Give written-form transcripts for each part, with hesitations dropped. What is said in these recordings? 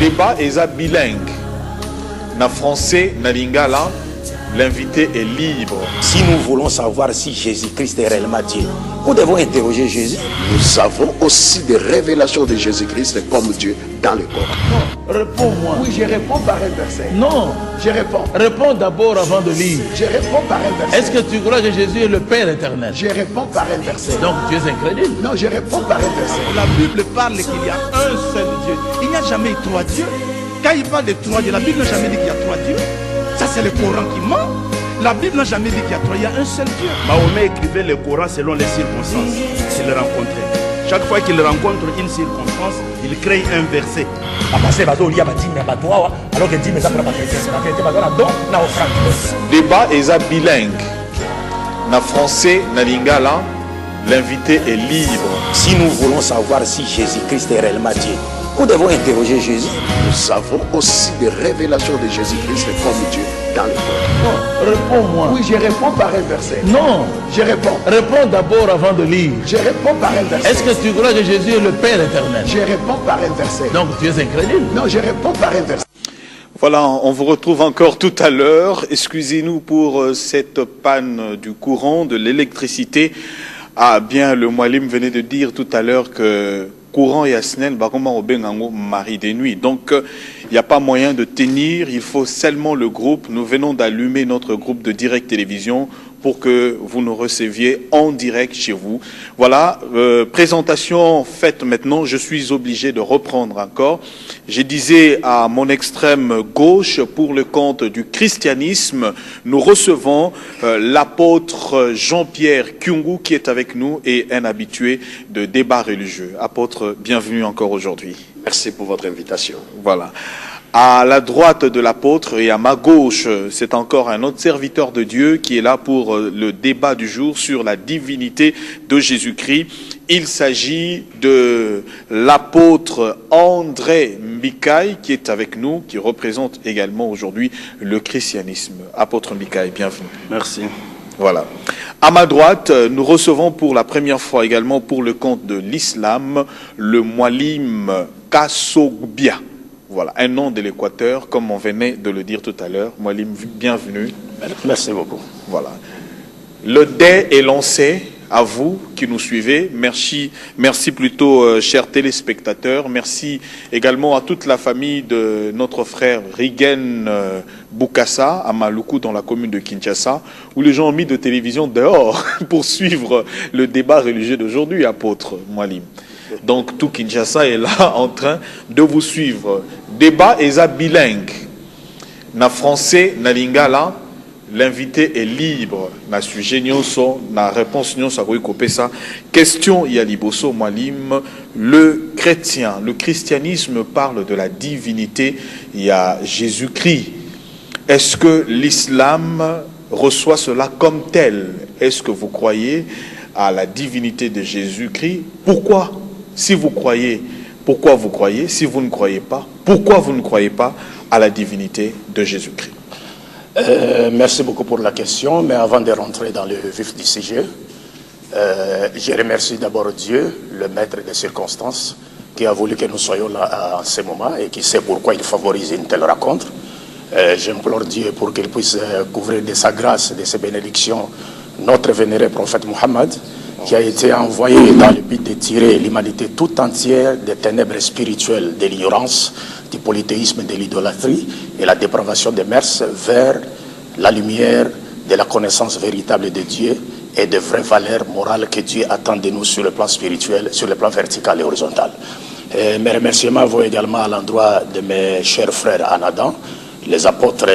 Débat est bilingue. Na français, na lingala, l'invité est libre. Si nous voulons savoir si Jésus-Christ est réellement Dieu, nous devons interroger Jésus. Nous avons aussi des révélations de Jésus-Christ comme Dieu dans le Coran. Non, réponds-moi. Oui, je réponds par un verset. Non, Je réponds. réponds d'abord avant de lire. Je réponds par un verset. Est-ce que tu crois que Jésus est le Père éternel? Je réponds par un verset. Donc tu es incrédule. Non, je réponds par un verset. La Bible parle qu'il y a un seul Dieu. Il n'y a jamais eu trois dieux. Quand il parle de trois dieux, la Bible n'a jamais dit qu'il y a trois dieux. Ça, c'est le Coran qui ment. La Bible n'a jamais dit qu'il y a trois, il y a un seul Dieu. Mahomet écrivait le Coran selon les circonstances qu'il rencontrait. Chaque fois qu'il rencontre une circonstance, il crée un verset. Débat est bilingue. Na français, na lingala, l'invité est libre. Si nous voulons savoir si Jésus-Christ est réellement Dieu, nous devons interroger Jésus. Nous avons aussi des révélations de Jésus-Christ comme Dieu dans le Coran. Non, réponds-moi. Oui, je réponds par un verset. Non, Je réponds. réponds d'abord avant de lire. Je réponds par un verset. Est-ce que tu crois que Jésus est le Père éternel? Je réponds par un verset. Donc tu es incrédule. Non, je réponds par un verset. Voilà, on vous retrouve encore tout à l'heure. Excusez-nous pour cette panne du courant, de l'électricité. Ah bien, le Moualim venait de dire tout à l'heure que courant et asnel, mari des nuits. Donc, il n'y a pas moyen de tenir, il faut seulement le groupe. Nous venons d'allumer notre groupe de Direct Télévision pour que vous nous receviez en direct chez vous. Voilà, présentation faite maintenant, je suis obligé de reprendre encore. Je disais à mon extrême gauche, pour le compte du christianisme, nous recevons l'apôtre Jean-Pierre Kyungu qui est avec nous et un habitué de débat religieux. Apôtre, bienvenue encore aujourd'hui. Merci pour votre invitation. Voilà. À la droite de l'apôtre et à ma gauche, c'est encore un autre serviteur de Dieu qui est là pour le débat du jour sur la divinité de Jésus-Christ. Il s'agit de l'apôtre André Mikaï qui est avec nous, qui représente également aujourd'hui le christianisme. Apôtre Mikaï, bienvenue. Merci. Voilà. À ma droite, nous recevons pour la première fois également pour le compte de l'islam le Moualim Kassogbia. Voilà, un nom de l'Équateur, comme on venait de le dire tout à l'heure. Moualim, bienvenue. Merci beaucoup. Voilà. Le dé est lancé à vous qui nous suivez. Merci plutôt, chers téléspectateurs. Merci également à toute la famille de notre frère Rigen Bukassa, à Maluku, dans la commune de Kinshasa, où les gens ont mis de télévision dehors pour suivre le débat religieux d'aujourd'hui, apôtre Moualim. Donc tout Kinshasa est là en train de vous suivre. Débat est bilingue. Na français, na lingala, l'invité est libre. Na sujet nyonso, na réponse nyonso akoki kopesa. Question ya liboso Moualim, le christianisme parle de la divinité, il y a Jésus-Christ. Est-ce que l'islam reçoit cela comme tel? Est-ce que vous croyez à la divinité de Jésus-Christ? Pourquoi? Si vous croyez, pourquoi vous croyez? Si vous ne croyez pas, pourquoi vous ne croyez pas à la divinité de Jésus-Christ? Merci beaucoup pour la question, mais avant de rentrer dans le vif du sujet, je remercie d'abord Dieu, le maître des circonstances, qui a voulu que nous soyons là en ce moment et qui sait pourquoi il favorise une telle rencontre. J'implore Dieu pour qu'il puisse couvrir de sa grâce, de ses bénédictions, notre vénéré prophète Mohammed, qui a été envoyé dans le but de tirer l'humanité tout entière des ténèbres spirituelles, de l'ignorance, du polythéisme, de l'idolâtrie et la dépravation des mœurs vers la lumière de la connaissance véritable de Dieu et de vraies valeurs morales que Dieu attend de nous sur le plan spirituel, sur le plan vertical et horizontal. Mes remerciements vont également à l'endroit de mes chers frères en Adam, les apôtres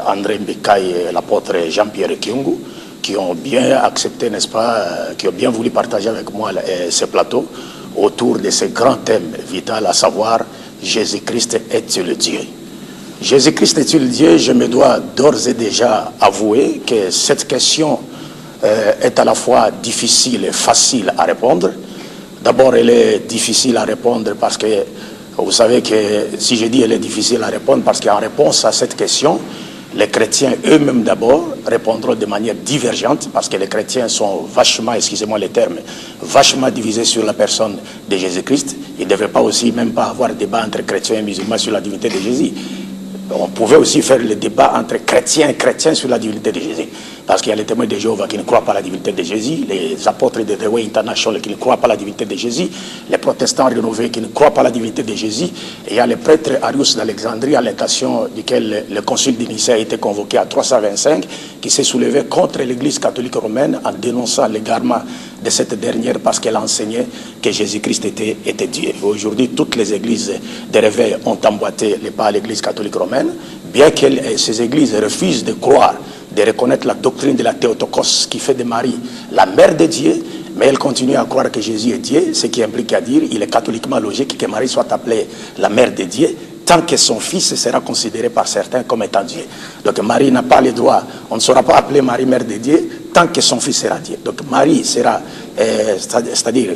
André Mikaï et l'apôtre Jean-Pierre Kyungu, qui ont bien accepté, n'est-ce pas, qui ont bien voulu partager avec moi ce plateau autour de ce grand thème vital, à savoir Jésus-Christ est-il Dieu? Jésus-Christ est-il Dieu? Je me dois d'ores et déjà avouer que cette question est à la fois difficile et facile à répondre. D'abord, elle est difficile à répondre parce que, vous savez que, si je dis elle est difficile à répondre, parce qu'en réponse à cette question, les chrétiens eux-mêmes d'abord répondront de manière divergente, parce que les chrétiens sont vachement, excusez-moi les termes, vachement divisés sur la personne de Jésus-Christ. Il ne devrait pas aussi même pas avoir débat entre chrétiens et musulmans sur la divinité de Jésus. On pouvait aussi faire le débat entre chrétiens et chrétiens sur la divinité de Jésus. Parce qu'il y a les témoins de Jéhovah qui ne croient pas à la divinité de Jésus, les apôtres de The Way International qui ne croient pas à la divinité de Jésus, les protestants rénovés qui ne croient pas à la divinité de Jésus, et il y a le prêtre Arius d'Alexandrie, à l'occasion duquel le concile de Nicée a été convoqué à 325, qui s'est soulevé contre l'église catholique romaine en dénonçant l'égarement de cette dernière parce qu'elle enseignait que Jésus-Christ était Dieu. Aujourd'hui, toutes les églises de réveil ont emboîté les pas à l'église catholique romaine, bien que ces églises refusent de croire, de reconnaître la doctrine de la Théotokos qui fait de Marie la mère de Dieu, mais elle continue à croire que Jésus est Dieu, ce qui implique à dire il est catholiquement logique que Marie soit appelée la mère de Dieu, tant que son fils sera considéré par certains comme étant Dieu. Donc Marie n'a pas le droit, on ne saura pas appeler Marie mère de Dieu tant que son fils sera Dieu. Donc Marie sera, c'est-à-dire,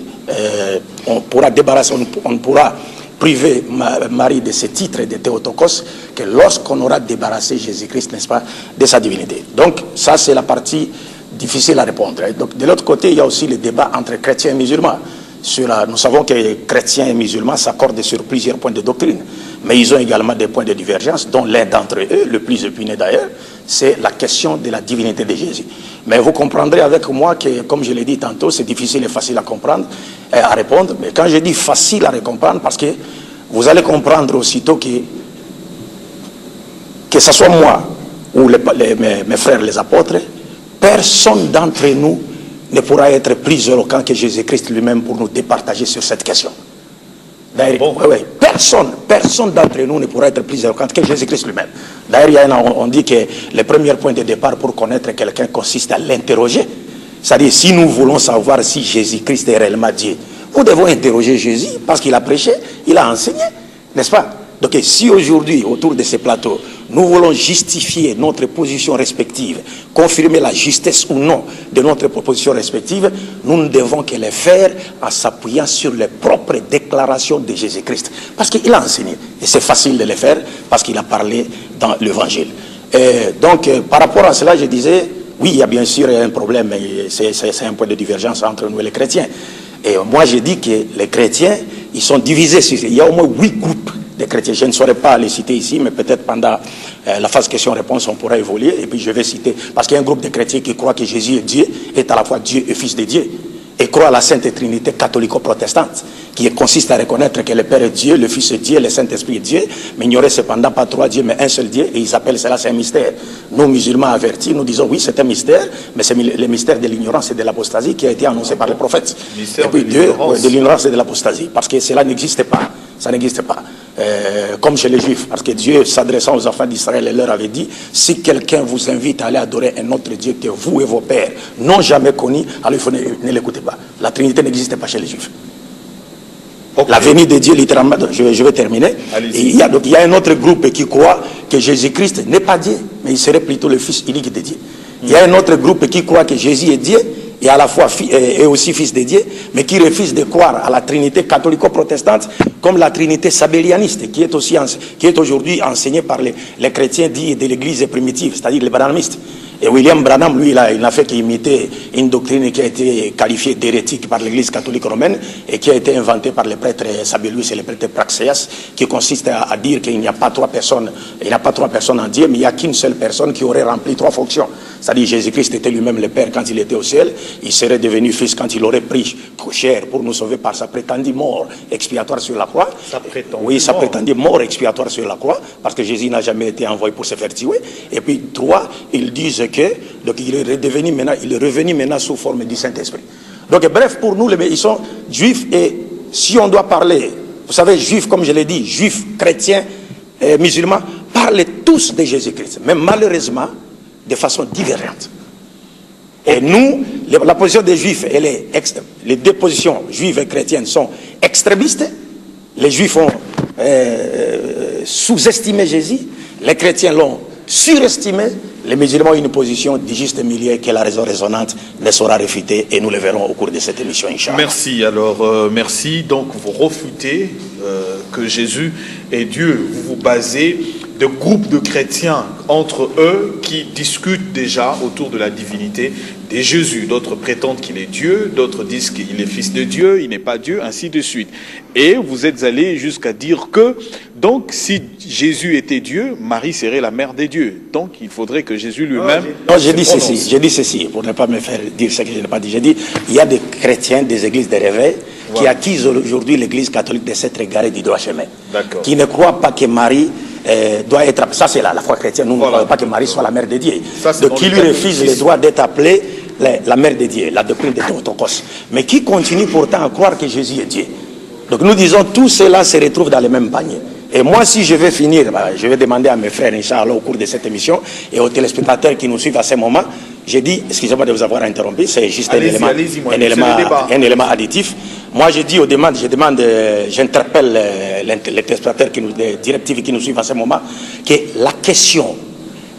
on pourra débarrasser, on pourra priver Marie de ce titre de Théotokos que lorsqu'on aura débarrassé Jésus-Christ, n'est-ce pas, de sa divinité. Donc ça c'est la partie difficile à répondre. Donc de l'autre côté, il y a aussi le débat entre chrétiens et musulmans. Nous savons que les chrétiens et musulmans s'accordent sur plusieurs points de doctrine, mais ils ont également des points de divergence, dont l'un d'entre eux, le plus opiné d'ailleurs, c'est la question de la divinité de Jésus. Mais vous comprendrez avec moi que, comme je l'ai dit tantôt, c'est difficile et facile à comprendre, à répondre. Mais quand je dis facile à comprendre, parce que vous allez comprendre aussitôt que ce soit moi ou mes frères les apôtres, personne d'entre nous ne pourra être plus éloquent que Jésus-Christ lui-même pour nous départager sur cette question. D'ailleurs, personne d'entre nous ne pourra être plus éloquent que Jésus-Christ lui-même. D'ailleurs, on dit que le premier point de départ pour connaître quelqu'un consiste à l'interroger. C'est-à-dire, si nous voulons savoir si Jésus-Christ est réellement Dieu, nous devons interroger Jésus parce qu'il a prêché, il a enseigné, n'est-ce pas? Donc si aujourd'hui, autour de ces plateaux, nous voulons justifier notre position respective, confirmer la justesse ou non de notre proposition respective, nous ne devons que le faire en s'appuyant sur les propres déclarations de Jésus-Christ. Parce qu'il a enseigné. Et c'est facile de le faire parce qu'il a parlé dans l'Évangile. Donc, par rapport à cela, je disais, oui, il y a bien sûr un problème, mais c'est un point de divergence entre nous et les chrétiens. Et moi, je dis que les chrétiens, ils sont divisés. Il y a au moins 8 groupes de chrétiens. Je ne saurais pas les citer ici, mais peut-être pendant la phase question-réponse, on pourra évoluer. Et puis je vais citer, parce qu'il y a un groupe de chrétiens qui croient que Jésus est Dieu, est à la fois Dieu et Fils de Dieu, et croient à la Sainte Trinité catholico-protestante, qui consiste à reconnaître que le Père est Dieu, le Fils est Dieu, le Saint-Esprit est Dieu, mais il n'y aurait cependant pas 3 dieux, mais un seul Dieu, et ils appellent cela c'est un mystère. Nous, musulmans avertis, nous disons oui, c'est un mystère, mais c'est le mystère de l'ignorance et de l'apostasie qui a été annoncé par les prophètes. Et puis de l'ignorance et de l'apostasie, parce que cela n'existe pas. Ça n'existe pas. Comme chez les Juifs, parce que Dieu, s'adressant aux enfants d'Israël, leur avait dit, si quelqu'un vous invite à aller adorer un autre Dieu que vous et vos pères n'ont jamais connu, alors il faut ne l'écoutez pas. La Trinité n'existe pas chez les Juifs. Okay. La venue de Dieu, littéralement, je vais terminer. Il y a un autre groupe qui croit que Jésus-Christ n'est pas Dieu, mais il serait plutôt le Fils unique de Dieu. Il y a un autre groupe qui croit que Jésus est Dieu, et à la fois et aussi Fils de Dieu, mais qui refuse de croire à la Trinité catholico-protestante comme la Trinité sabélianiste, qui est aujourd'hui enseignée par les chrétiens dits de l'Église primitive, c'est-à-dire les branhamistes. Et William Branham, lui, il n'a fait qu'imiter une doctrine qui a été qualifiée d'hérétique par l'Église catholique romaine et qui a été inventée par les prêtres Sabellius et les prêtres Praxeas, qui consiste à dire qu'il n'y a pas 3 personnes, en Dieu, mais il n'y a qu'une seule personne qui aurait rempli 3 fonctions. C'est-à-dire Jésus-Christ était lui-même le Père quand il était au ciel, il serait devenu Fils quand il aurait pris chair pour nous sauver par sa prétendue mort expiatoire sur la croix. Sa prétendue mort expiatoire sur la croix, parce que Jésus n'a jamais été envoyé pour se faire tuer. Et puis 3, ils disent donc il est revenu maintenant sous forme du Saint-Esprit. Donc bref, pour nous, ils sont juifs, et si on doit parler, vous savez, juifs, comme je l'ai dit, juifs, chrétiens, musulmans, parlent tous de Jésus-Christ, mais malheureusement, de façon divergente. Et nous, la position des juifs, les 2 positions, juives et chrétiennes, sont extrémistes. Les juifs ont sous-estimé Jésus, les chrétiens l'ont surestimé. Les musulmans ont une position du juste milieu que la raison raisonnante ne saura réfuter, et nous le verrons au cours de cette émission, Inch'Allah. Merci. Alors, merci. Donc, vous refutez que Jésus est Dieu. Vous vous basez de groupes de chrétiens entre eux qui discutent déjà autour de la divinité des Jésus. D'autres prétendent qu'il est Dieu, d'autres disent qu'il est fils de Dieu, il n'est pas Dieu, ainsi de suite. Et vous êtes allé jusqu'à dire que, donc, si Jésus était Dieu, Marie serait la mère des dieux. Donc, il faudrait que Jésus lui-même... Non, j'ai dit ceci, pour ne pas me faire dire ce que je n'ai pas dit. J'ai dit, il y a des chrétiens des églises de réveil qui accusent aujourd'hui l'église catholique de s'être égarée du droit chemin. Qui ne croient pas que Marie doit être... Ça, c'est la foi chrétienne. Nous ne croyons pas que Marie soit la mère de Dieu. Donc, qui lui refuse le droit d'être appelée la mère de Dieu, la doctrine de Théotokos. Mais qui continue pourtant à croire que Jésus est Dieu. Donc, nous disons, tout cela se retrouve dans le même panier. Et moi, si je vais finir, je vais demander à mes frères, Inch'Allah, au cours de cette émission, et aux téléspectateurs qui nous suivent à ce moment, j'ai dit, excusez-moi de vous avoir interrompu, c'est juste un élément additif. Moi, je dis j'interpelle les téléspectateurs, les directives qui nous suivent à ce moment, que la question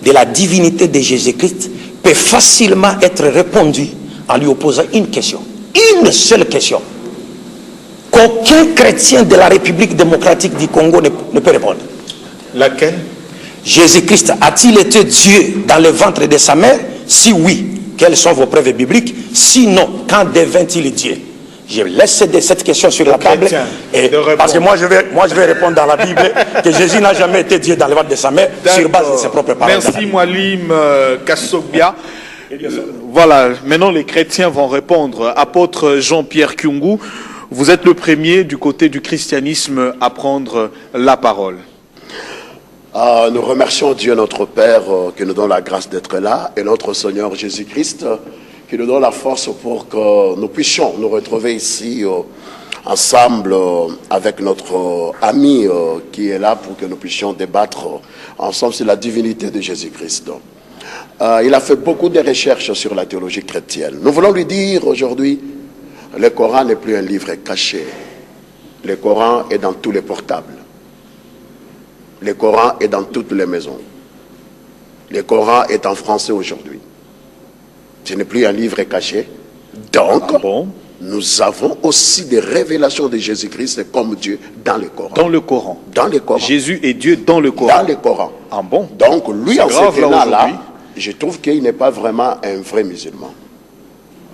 de la divinité de Jésus-Christ peut facilement être répondue en lui opposant une question. Une seule question. Qu'aucun chrétien de la République démocratique du Congo ne peut répondre. Laquelle? Jésus-Christ a-t-il été Dieu dans le ventre de sa mère? Si oui, quelles sont vos preuves bibliques? Sinon, quand devint-il Dieu? Je laisse cette question sur la table. Parce que moi je vais répondre dans la Bible que Jésus n'a jamais été Dieu dans le ventre de sa mère sur base de ses propres paroles. Merci Moualim Kassobia. Voilà, maintenant les chrétiens vont répondre. Apôtre Jean-Pierre Kyungu, vous êtes le premier du côté du christianisme à prendre la parole. Nous remercions Dieu notre Père qui nous donne la grâce d'être là et notre Seigneur Jésus-Christ qui nous donne la force pour que nous puissions nous retrouver ici ensemble avec notre ami qui est là pour que nous puissions débattre ensemble sur la divinité de Jésus-Christ. Il a fait beaucoup de recherches sur la théologie chrétienne. Nous voulons lui dire aujourd'hui, le Coran n'est plus un livre caché. Le Coran est dans tous les portables. Le Coran est dans toutes les maisons. Le Coran est en français aujourd'hui. Ce n'est plus un livre caché. Donc, nous avons aussi des révélations de Jésus-Christ comme Dieu dans le Coran. Dans le Coran. Dans le Coran. Jésus est Dieu dans le Coran. Dans le Coran. Ah bon? Donc, lui, en ce là, je trouve qu'il n'est pas vraiment un vrai musulman.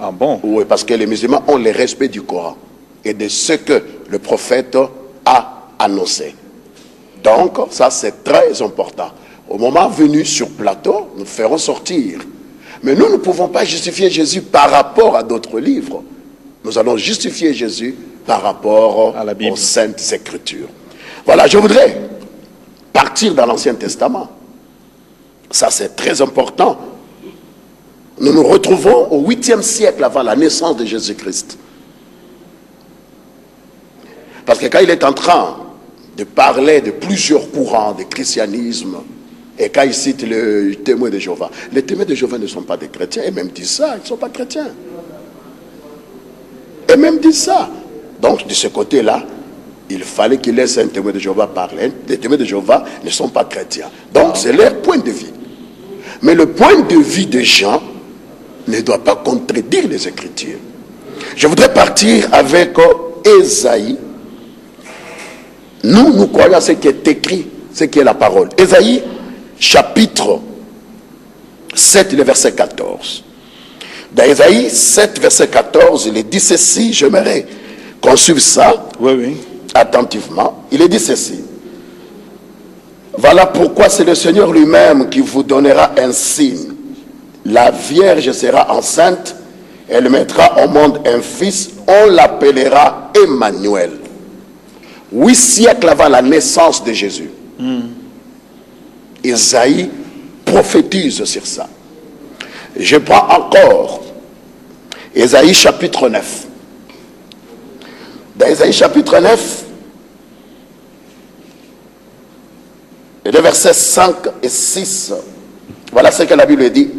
Ah bon? Oui, parce que les musulmans ont le respect du Coran et de ce que le prophète a annoncé. Donc, ça c'est très important. Au moment venu sur plateau, nous ferons sortir. Mais nous ne pouvons pas justifier Jésus par rapport à d'autres livres. Nous allons justifier Jésus par rapport aux Saintes Écritures. Voilà, je voudrais partir dans l'Ancien Testament. Ça c'est très important. Nous nous retrouvons au 8e siècle avant la naissance de Jésus-Christ. Parce que quand il est en train de parler de plusieurs courants de christianisme, et quand il cite le témoin de Jéhovah, les témoins de Jéhovah ne sont pas des chrétiens, et même disent ça, ils ne sont pas chrétiens. Et même disent ça. Donc de ce côté-là, il fallait qu'il laisse un témoin de Jéhovah parler. Les témoins de Jéhovah ne sont pas chrétiens. Donc c'est leur point de vue. Mais le point de vue des gens ne doit pas contredire les Écritures. Je voudrais partir avec Ésaïe. Nous croyons à ce qui est écrit, ce qui est la parole. Ésaïe, chapitre 7, le verset 14. Dans Ésaïe 7, verset 14, il est dit ceci, j'aimerais qu'on suive ça attentivement. Il est dit ceci. Voilà pourquoi c'est le Seigneur lui-même qui vous donnera un signe. La Vierge sera enceinte, elle mettra au monde un fils, on l'appellera Emmanuel. 8 siècles avant la naissance de Jésus. Ésaïe prophétise sur ça. Je prends encore Ésaïe chapitre 9. Dans Ésaïe chapitre 9, les versets 5 et 6, voilà ce que la Bible dit.